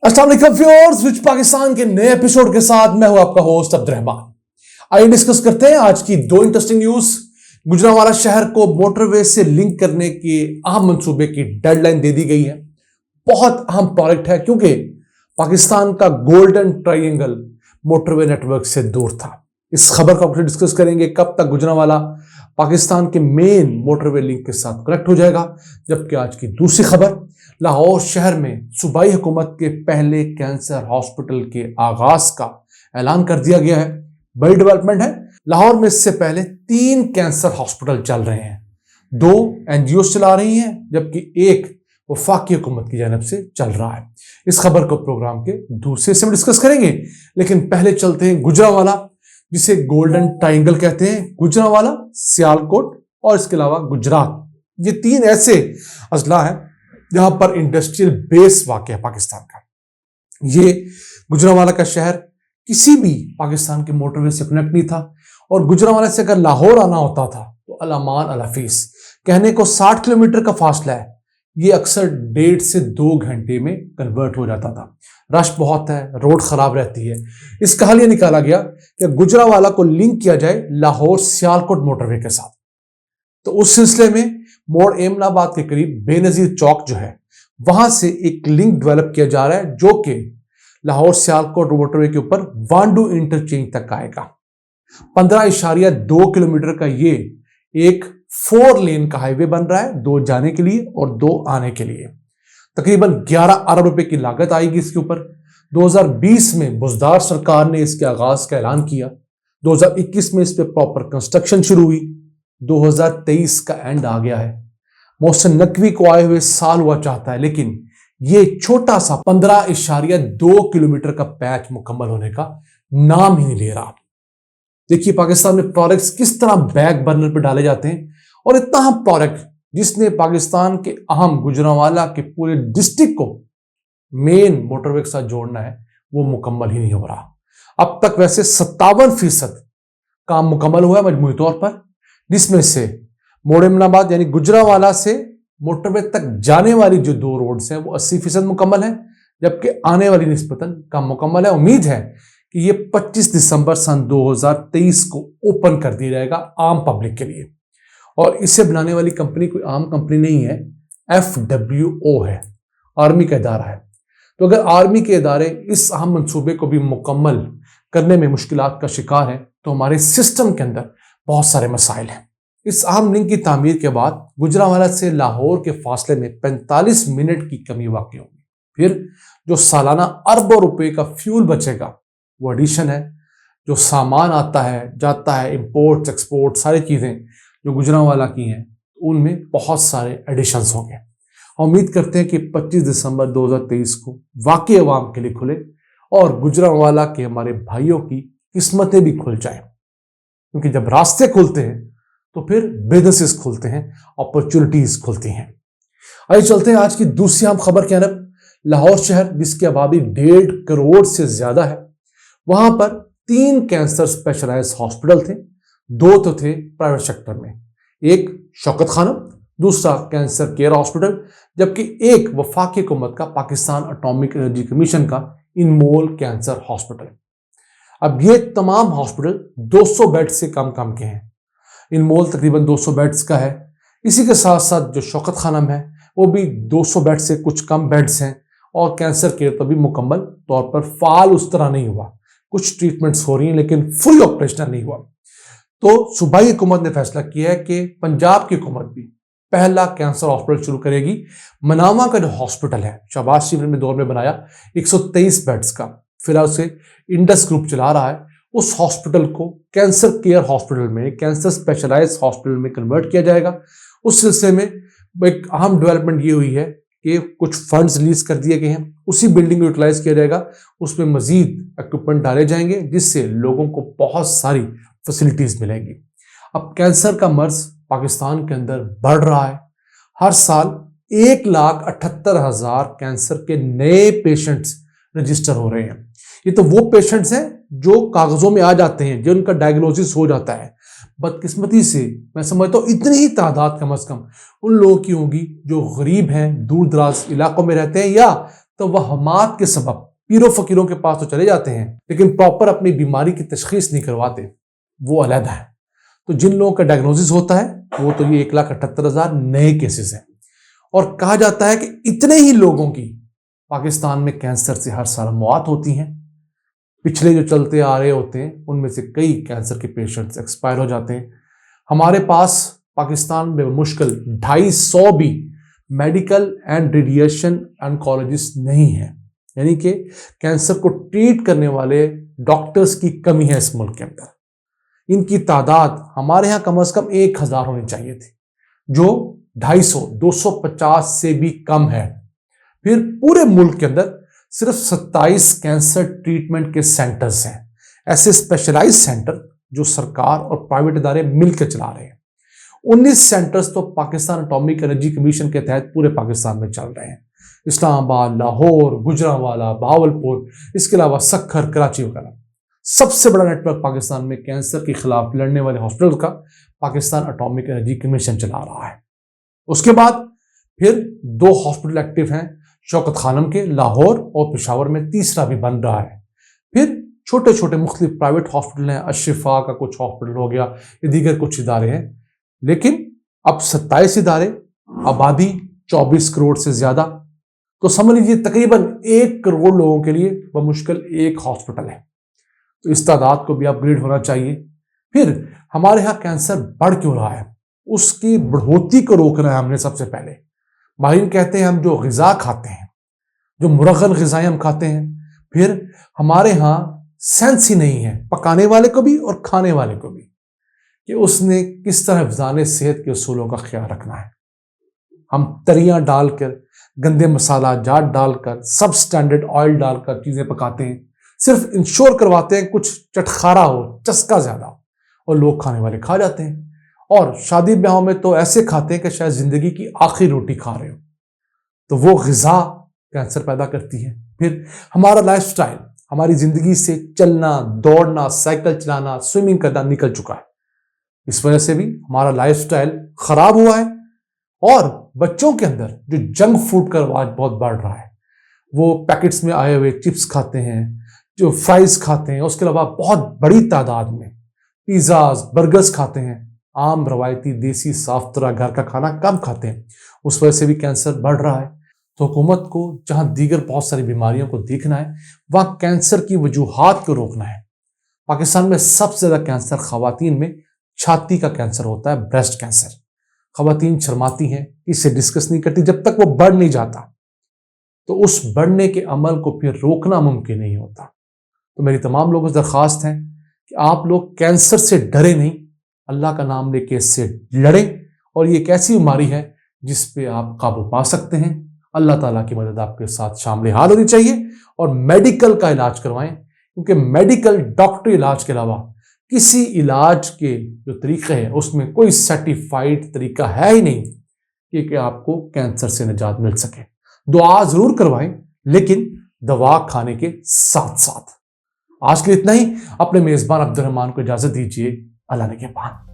अस्सलाम वालेकुम व्यूअर्स, विच पाकिस्तान के नए एपिसोड के साथ मैं हूं आपका होस्ट अब्दुर्रहमान। आइए डिस्कस करते हैं आज की दो इंटरेस्टिंग न्यूज। गुजरांवाला शहर को मोटरवे से लिंक करने के अहम मंसूबे की डेडलाइन दे दी गई है। बहुत अहम प्रोजेक्ट है क्योंकि पाकिस्तान का गोल्डन ट्रायंगल मोटरवे नेटवर्क से दूर था। इस खबर को आपसे डिस्कस करेंगे कब तक गुजरांवाला पाकिस्तान के मेन मोटरवे लिंक के साथ कनेक्ट हो जाएगा। जबकि आज की दूसरी खबर, लाहौर शहर में सूबाई हुकूमत के पहले कैंसर हॉस्पिटल के आगाज का ऐलान कर दिया गया है। बड़ी डेवलपमेंट है। लाहौर में इससे पहले 3 कैंसर हॉस्पिटल चल रहे हैं, 2 एनजीओ चला रही हैं, जबकि एक वफाकी हुकूमत की जानब से चल रहा है। इस खबर को प्रोग्राम के दूसरे से डिस्कस करेंगे, लेकिन पहले चलते हैं गुजरांवाला, जिसे गोल्डन ट्रायंगल कहते हैं। गुजरांवाला, सियालकोट और इसके अलावा गुजरात, ये 3 ऐसे अजला हैं जहां पर इंडस्ट्रियल बेस वाक़ है पाकिस्तान का। ये गुजरांवाला का शहर किसी भी पाकिस्तान के मोटरवे से कनेक्ट नहीं था, और गुजरांवाला से अगर लाहौर आना होता था तो अल-अमान अल-हफीज, कहने को 60 किलोमीटर का फासला है, ये अक्सर 1.5 से 2 घंटे में कन्वर्ट हो जाता था। रश बहुत है, रोड खराब रहती है। इसका हल ये निकाला गया कि गुजरांवाला को लिंक किया जाए लाहौर सियालकोट मोटरवे के साथ। तो उस सिलसिले में मोड़ एमनाबाद के करीब बेनजीर चौक जो है, वहां से एक लिंक डेवलप किया जा रहा है, जो कि लाहौर सियालकोट मोटरवे के ऊपर वांडू इंटरचेंज तक आएगा। 15.2 किलोमीटर का ये एक 4 लेन का हाईवे बन रहा है, 2 जाने के लिए और 2 आने के लिए। तकरीबन 11 अरब रुपए की लागत आएगी इसके ऊपर। 2020 में बुज़दार सरकार ने इसके आगाज का ऐलान किया। 2021 में इस पर प्रॉपर कंस्ट्रक्शन शुरू हुई। 2023 का एंड आ गया है। मोहसिन नकवी को आए हुए साल हुआ चाहता है, लेकिन ये छोटा सा 15.2 किलोमीटर का पैच मुकम्मल होने का नाम ही नहीं ले रहा। देखिए पाकिस्तान में प्रोजेक्ट्स किस तरह बैक बर्नर पर डाले जाते हैं, और इतना अहम प्रोजेक्ट जिसने पाकिस्तान के अहम गुजरांवाला के पूरे डिस्ट्रिक्ट को मेन मोटरवे के साथ जोड़ना है, वो मुकम्मल ही नहीं हो रहा। अब तक वैसे 57% काम मुकम्मल हुआ है मजमूई तौर पर, जिसमें से मोड़ एमनाबाद यानी गुजरांवाला से मोटरवे तक जाने वाली जो 2 रोड्स हैं वो 80% मुकम्मल है, जबकि आने वाली निस्बतन कम मुकम्मल है। उम्मीद है कि ये 25 दिसंबर सन 2023 को ओपन कर दिया जाएगा आम पब्लिक के लिए। और इसे बनाने वाली कंपनी कोई आम कंपनी नहीं है, FWO है, आर्मी का इदारा है। तो अगर आर्मी के इदारे इस अहम मंसूबे को भी मुकम्मल करने में मुश्किलात का शिकार है, तो हमारे सिस्टम के अंदर बहुत सारे मसाइल हैं। इस अहम लिंक की तामीर के बाद गुजरांवाला से लाहौर के फासले में 45 मिनट की कमी वाक़ई होगी। फिर जो सालाना अरबों रुपए का फ्यूल बचेगा, वो एडिशन है। जो सामान आता है जाता है, इंपोर्ट एक्सपोर्ट सारी चीज़ें जो गुजरांवाला की हैं, उनमें बहुत सारे एडिशंस होंगे। उम्मीद करते हैं कि 25 दिसंबर 2023 को वाकई अवाम के लिए खुले और गुजरांवाला के हमारे भाइयों की किस्मतें भी खुल जाएं, क्योंकि जब रास्ते खुलते हैं तो फिर बिजनेसेस खुलते हैं, अपॉर्चुनिटीज खुलती हैं। आइए चलते हैं आज की दूसरी अहम खबर की तरफ। लाहौर शहर, जिसकी आबादी 1.5 करोड़ से ज्यादा है, वहां पर 3 कैंसर स्पेशलाइज्ड हॉस्पिटल थे। 2 तो थे प्राइवेट सेक्टर में, एक शौकत खानम, दूसरा कैंसर केयर हॉस्पिटल, जबकि एक वफाकी हुकूमत का पाकिस्तान एटॉमिक एनर्जी कमीशन का इनमोल कैंसर हॉस्पिटल। अब ये तमाम हॉस्पिटल 200 बेड से कम के हैं। इनमोल तकरीबन 200 बेड्स का है। इसी के साथ साथ जो शौकत खानम है वो भी 200 बेड से कुछ कम बेड्स हैं, और कैंसर केयर तो भी मुकम्मल तौर पर फाल उस तरह नहीं हुआ। कुछ ट्रीटमेंट्स हो रही हैं, लेकिन फुल ऑपरेशनल नहीं हुआ। तो सूबाई हुकूमत ने फैसला किया है कि पंजाब की हुकूमत भी पहला कैंसर हॉस्पिटल शुरू करेगी। मनामा का जो हॉस्पिटल है, शहबाज शरीफ ने दौर में बनाया 123 बेड्स का, फिलहाल उसे इंडस ग्रुप चला रहा है। उस हॉस्पिटल को कैंसर केयर हॉस्पिटल में, कैंसर स्पेशलाइज्ड हॉस्पिटल में कन्वर्ट किया जाएगा। उस सिलसिले में एक अहम डेवलपमेंट ये हुई है कि कुछ फंड्स रिलीज कर दिए गए हैं, उसी बिल्डिंग को यूटिलाइज किया जाएगा, उसमें मजीद इक्विपमेंट डाले जाएंगे, जिससे लोगों को बहुत सारी फैसिलिटीज मिलेंगी। अब कैंसर का मर्ज पाकिस्तान के अंदर बढ़ रहा है। हर साल 1,78,000 कैंसर के नए पेशेंट्स रजिस्टर हो रहे हैं। ये तो वो पेशेंट्स हैं जो कागजों में आ जाते हैं, जो उनका डायग्नोसिस हो जाता है। बदकिस्मती से मैं समझता हूँ इतनी ही तादाद कम अज कम उन लोगों की होगी जो गरीब हैं, दूर दराज इलाकों में रहते हैं, या तो वहमात के सबब पीरों फकीरों के पास तो चले जाते हैं लेकिन प्रॉपर अपनी बीमारी की तशखीस नहीं करवाते, वो अलग है। तो जिन लोगों का डायग्नोसिस होता है वो तो ये 1,78,000 नए केसेस हैं, और कहा जाता है कि इतने ही लोगों की पाकिस्तान में कैंसर से हर साल मौत होती हैं। पिछले जो चलते आ रहे होते हैं उनमें से कई कैंसर के पेशेंट्स एक्सपायर हो जाते हैं। हमारे पास पाकिस्तान में मुश्किल 250 भी मेडिकल एंड रेडिएशन ऑन्कोलॉजिस्ट नहीं है, यानी कि कैंसर को ट्रीट करने वाले डॉक्टर्स की कमी है इस मुल्क के अंदर। इनकी तादाद हमारे यहाँ कम से कम 1,000 होनी चाहिए थी, जो 250 से भी कम है। फिर पूरे मुल्क के अंदर सिर्फ 27 कैंसर ट्रीटमेंट के सेंटर्स हैं, ऐसे स्पेशलाइज्ड सेंटर जो सरकार और प्राइवेट इदारे मिलकर चला रहे हैं। 19 सेंटर्स तो पाकिस्तान एटॉमिक एनर्जी कमीशन के तहत पूरे पाकिस्तान में चल रहे हैं, इस्लामाबाद, लाहौर, गुजरांवाला, भावलपुर, इसके अलावा सक्खर, कराची वगैरह। सबसे बड़ा नेटवर्क पाकिस्तान में कैंसर के खिलाफ लड़ने वाले हॉस्पिटल का पाकिस्तान एटॉमिक एनर्जी कमीशन चला रहा है। उसके बाद फिर 2 हॉस्पिटल एक्टिव हैं, शौकत खानम के लाहौर और पेशावर में, तीसरा भी बन रहा है। फिर छोटे छोटे मुख्तलिफ प्राइवेट हॉस्पिटल हैं, अशफा का कुछ हॉस्पिटल हो गया, ये दीगर कुछ इदारे हैं। लेकिन अब 27 इदारे, आबादी 24 करोड़ से ज्यादा, तो समझ लीजिए तकरीबन 1 करोड़ लोगों के लिए बमुश्किल एक हॉस्पिटल है। तो इस तादाद को भी अपग्रेड होना चाहिए। फिर हमारे यहाँ कैंसर बढ़ क्यों रहा है, उसकी बढ़ोतरी को रोकना है हमने सबसे पहले। माहिरीन कहते हैं हम जो ग़िज़ा खाते हैं, जो मुरग़्ग़ल ग़िज़ाएं हम खाते हैं, फिर हमारे यहाँ सेंस ही नहीं है पकाने वाले को भी और खाने वाले को भी कि उसने किस तरह हिफ़्ज़ान सेहत के उसूलों का ख्याल रखना है। हम तरियाँ डालकर, गंदे मसाला जात डालकर, सब स्टैंडर्ड ऑयल डालकर चीज़ें पकाते हैं, सिर्फ इंश्योर करवाते हैं कुछ चटखारा हो, चस्का ज़्यादा हो, और लोग खाने वाले खा जाते हैं। और शादी ब्याहों में तो ऐसे खाते हैं कि शायद जिंदगी की आखिरी रोटी खा रहे हो। तो वो ग़िज़ा कैंसर पैदा करती है। फिर हमारा लाइफस्टाइल, हमारी जिंदगी से चलना, दौड़ना, साइकिल चलाना, स्विमिंग करना निकल चुका है। इस वजह से भी हमारा लाइफस्टाइल खराब हुआ है। और बच्चों के अंदर जो जंक फूड का रवाज बहुत बढ़ रहा है, वो पैकेट्स में आए हुए चिप्स खाते हैं, जो फ्राइज खाते हैं, उसके अलावा बहुत बड़ी तादाद में पिज़्ज़ाज, बर्गर्स खाते हैं। आम रवायती देसी साफ सुथरा घर का खाना कम खाते हैं, उस वजह से भी कैंसर बढ़ रहा है। तो हुकूमत को जहां दीगर बहुत सारी बीमारियों को देखना है, वहां कैंसर की वजूहात को रोकना है। पाकिस्तान में सबसे ज्यादा कैंसर खवातीन में छाती का कैंसर होता है, ब्रेस्ट कैंसर। खवातीन शर्माती हैं, इससे डिस्कस नहीं करती जब तक वो बढ़ नहीं जाता, तो उस बढ़ने के अमल को फिर रोकना मुमकिन नहीं होता। तो मेरी तमाम लोगों से दरख्वास्त है कि आप लोग कैंसर से डरे नहीं, अल्लाह का नाम लेके इससे लड़ें। और ये एक ऐसी बीमारी है जिस पे आप काबू पा सकते हैं। अल्लाह ताला की मदद आपके साथ शामिल हाल होनी चाहिए, और मेडिकल का इलाज करवाएं, क्योंकि मेडिकल डॉक्टरी इलाज के अलावा किसी इलाज के जो तरीके हैं उसमें कोई सर्टिफाइड तरीका है ही नहीं कि आपको कैंसर से निजात मिल सके। दुआ जरूर करवाएं, लेकिन दवा खाने के साथ साथ। आज के लिए इतना ही। अपने मेजबान अब्दुल रहमान को इजाजत दीजिए। अल्लाह ने के पान।